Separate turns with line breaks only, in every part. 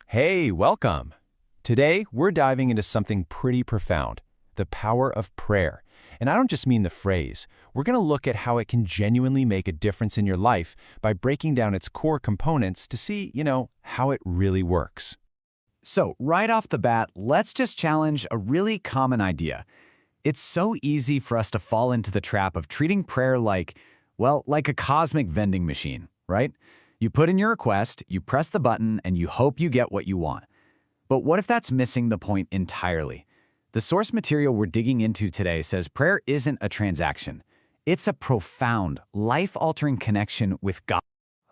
Hey, welcome. Today, we're diving into something pretty profound, the power of prayer. And I don't just mean the phrase. We're going to look at how it can genuinely make a difference in your life by breaking down its core components to see, how it really works.
So, right off the bat, let's just challenge a really common idea. It's so easy for us to fall into the trap of treating prayer like a cosmic vending machine, right? You put in your request, you press the button, and you hope you get what you want. But what if that's missing the point entirely? The source material we're digging into today says prayer isn't a transaction. It's a profound, life-altering connection with God.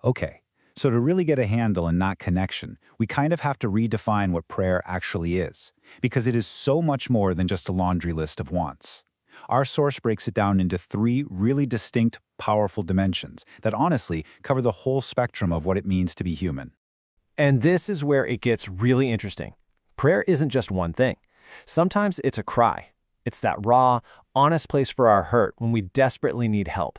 Okay, so to really get a handle and not connection, we kind of have to redefine what prayer actually is, because it is so much more than just a laundry list of wants. Our source breaks it down into three really distinct, powerful dimensions that honestly cover the whole spectrum of what it means to be human.
And this is where it gets really interesting. Prayer isn't just one thing. Sometimes it's a cry. It's that raw, honest place for our hurt when we desperately need help.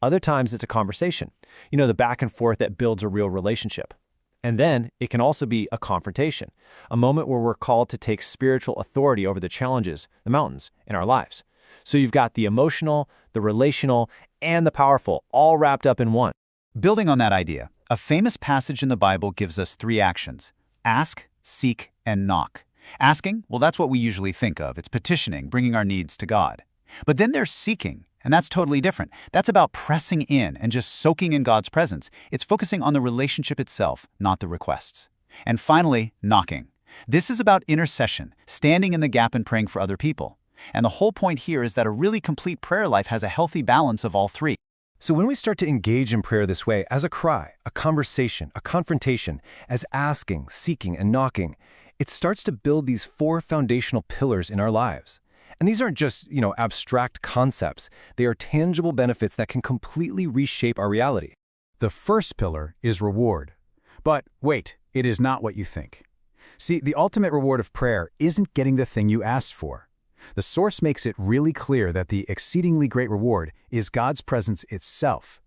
Other times it's a conversation, the back and forth that builds a real relationship. And then it can also be a confrontation, a moment where we're called to take spiritual authority over the challenges, the mountains in our lives. So you've got the emotional, the relational, and the powerful all wrapped up in one.
Building on that idea, a famous passage in the Bible gives us three actions: ask, seek, and knock. Asking, well, that's what we usually think of. It's petitioning, bringing our needs to God. But then there's seeking, and that's totally different. That's about pressing in and just soaking in God's presence. It's focusing on the relationship itself, not the requests. And finally, knocking. This is about intercession, standing in the gap and praying for other people. And the whole point here is that a really complete prayer life has a healthy balance of all three.
So when we start to engage in prayer this way, as a cry, a conversation, a confrontation, as asking, seeking, and knocking, it starts to build these four foundational pillars in our lives. And these aren't just, abstract concepts. They are tangible benefits that can completely reshape our reality.
The first pillar is reward. But wait, it is not what you think. See, the ultimate reward of prayer isn't getting the thing you asked for. The source makes it really clear that the exceedingly great reward is God's presence itself.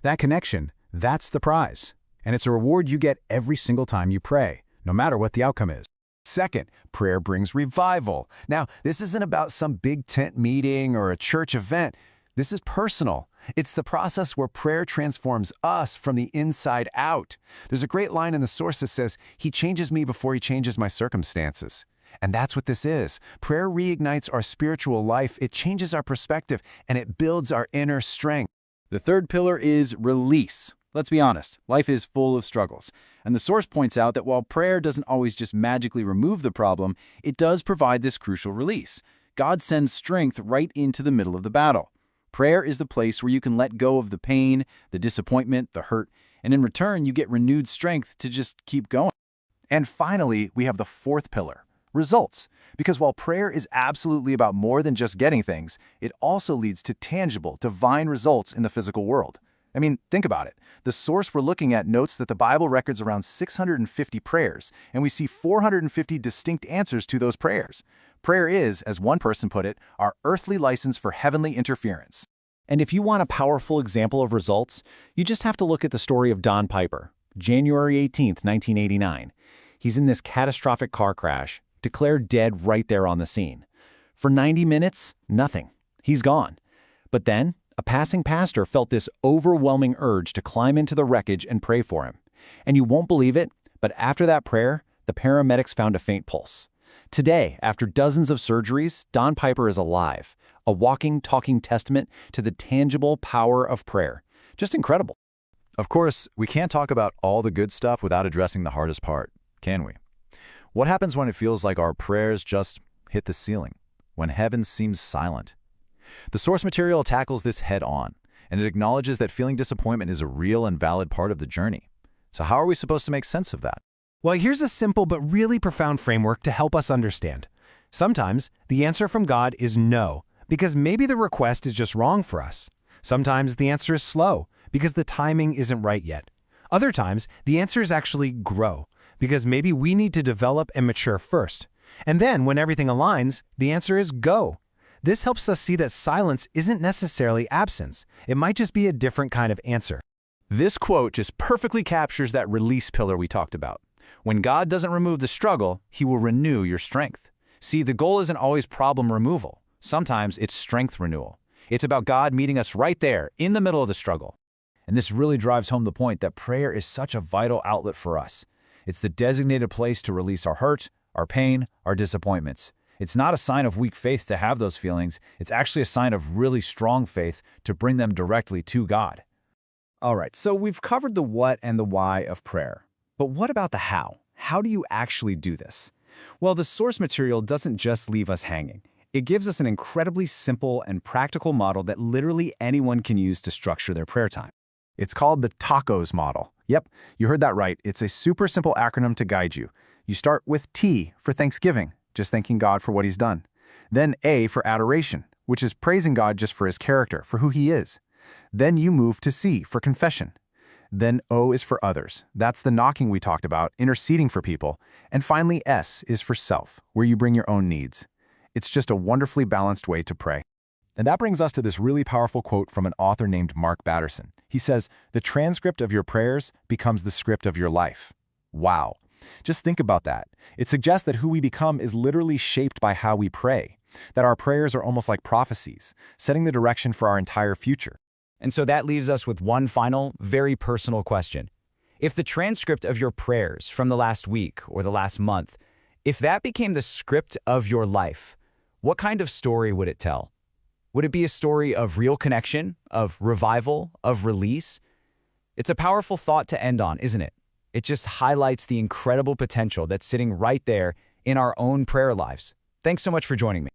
That connection, that's the prize. And it's a reward you get every single time you pray, no matter what the outcome is. Second, prayer brings revival. Now, this isn't about some big tent meeting or a church event. This is personal. It's the process where prayer transforms us from the inside out. There's a great line in the source that says, "He changes me before he changes my circumstances." And that's what this is. Prayer reignites our spiritual life. It changes our perspective, and it builds our inner strength.
The third pillar is release. Let's be honest, life is full of struggles. And the source points out that while prayer doesn't always just magically remove the problem, it does provide this crucial release. God sends strength right into the middle of the battle. Prayer is the place where you can let go of the pain, the disappointment, the hurt, and in return, you get renewed strength to just keep going.
And finally, we have the fourth pillar, results. Because while prayer is absolutely about more than just getting things, it also leads to tangible, divine results in the physical world. I mean, think about it. The source we're looking at notes that the Bible records around 650 prayers, and we see 450 distinct answers to those prayers. Prayer is, as one person put it, our earthly license for heavenly interference.
And if you want a powerful example of results, you just have to look at the story of Don Piper, January 18th, 1989. He's in this catastrophic car crash, declared dead right there on the scene. For 90 minutes, nothing. He's gone. But then, a passing pastor felt this overwhelming urge to climb into the wreckage and pray for him. And you won't believe it, but after that prayer, the paramedics found a faint pulse. Today, after dozens of surgeries, Don Piper is alive, a walking, talking testament to the tangible power of prayer. Just incredible.
Of course, we can't talk about all the good stuff without addressing the hardest part, can we? What happens when it feels like our prayers just hit the ceiling, when heaven seems silent? The source material tackles this head-on, and it acknowledges that feeling disappointment is a real and valid part of the journey. So how are we supposed to make sense of that?
Well, here's a simple but really profound framework to help us understand. Sometimes the answer from God is no, because maybe the request is just wrong for us. Sometimes the answer is slow, because the timing isn't right yet. Other times, the answer is actually grow, because maybe we need to develop and mature first. And then, when everything aligns, the answer is go. This helps us see that silence isn't necessarily absence. It might just be a different kind of answer. This quote just perfectly captures that release pillar we talked about.
When God doesn't remove the struggle, He will renew your strength. See, the goal isn't always problem removal. Sometimes it's strength renewal. It's about God meeting us right there, in the middle of the struggle.
And this really drives home the point that prayer is such a vital outlet for us. It's the designated place to release our hurt, our pain, our disappointments. It's not a sign of weak faith to have those feelings. It's actually a sign of really strong faith to bring them directly to God. All right, so we've covered the what and the why of prayer. But what about the how? How do you actually do this? Well, the source material doesn't just leave us hanging. It gives us an incredibly simple and practical model that literally anyone can use to structure their prayer time.
It's called the T.A.C.O.S model. Yep, you heard that right. It's a super simple acronym to guide you. You start with T for thanksgiving, just thanking God for what He's done. Then A for adoration, which is praising God just for His character, for who He is. Then you move to C for confession. Then O is for others. That's the knocking we talked about, interceding for people. And finally, S is for self, where you bring your own needs. It's just a wonderfully balanced way to pray.
And that brings us to this really powerful quote from an author named Mark Batterson. He says, "The transcript of your prayers becomes the script of your life." Wow. Just think about that. It suggests that who we become is literally shaped by how we pray, that our prayers are almost like prophecies, setting the direction for our entire future.
And so that leaves us with one final, very personal question. If the transcript of your prayers from the last week or the last month, if that became the script of your life, what kind of story would it tell? Would it be a story of real connection, of revival, of release? It's a powerful thought to end on, isn't it? It just highlights the incredible potential that's sitting right there in our own prayer lives. Thanks so much for joining me.